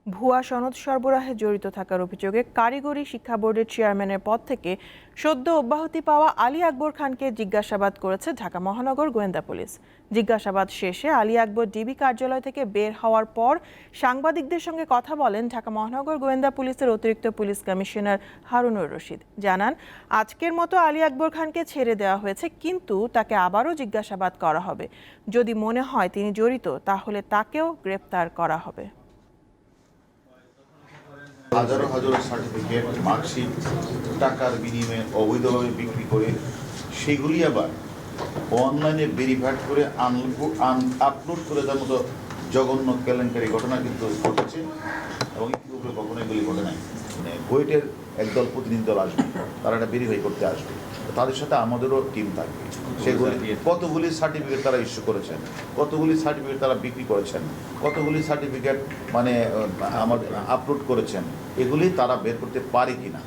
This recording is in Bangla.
ভুয়া সনদ সরবরাহে জড়িত থাকার অভিযোগে কারিগরি শিক্ষা বোর্ডের চেয়ারম্যানের পদ থেকে সদ্য অব্যাহতি পাওয়া আলী আকবর খানকে জিজ্ঞাসাবাদ করেছে ঢাকা মহানগর গোয়েন্দা পুলিশ। জিজ্ঞাসাবাদ শেষে আলী আকবর ডিবি কার্যালয় থেকে বের হওয়ার পর সাংবাদিকদের সঙ্গে কথা বলেন ঢাকা মহানগর গোয়েন্দা পুলিশের অতিরিক্ত পুলিশ কমিশনার হারুনুর রশিদ। জানান, আজকের মতো আলী আকবর খানকে ছেড়ে দেওয়া হয়েছে, কিন্তু তাকে আবারও জিজ্ঞাসাবাদ করা হবে। যদি মনে হয় তিনি জড়িত, তাহলে তাকেও গ্রেপ্তার করা হবে। হাজারো হাজারো সার্টিফিকেট, মার্কশিট টাকার বিনিময়ে অবৈধভাবে বিক্রি করে সেগুলি আবার অনলাইনে ভেরিফাইড করে আপলোড করে দেওয়ার মতো জঘন্য কেলেঙ্কারি ঘটনা কিন্তু ঘটেছে এবং ইতিপূর্বে কখনো এগুলি ঘটে নাই। মানে কুয়েটের একদল প্রতিনিধি দল আসবে, তারা এটা ভেরিফাই করতে আসবে, তাদের সাথে আমাদেরও টিম থাকবে। সেগুলি কতগুলি সার্টিফিকেট তারা ইস্যু করেছেন, কতগুলি সার্টিফিকেট তারা বিক্রি করেছেন, কতগুলি সার্টিফিকেট মানে আমাদের আপলোড করেছেন, এগুলি তারা বের করতে পারে কিনা।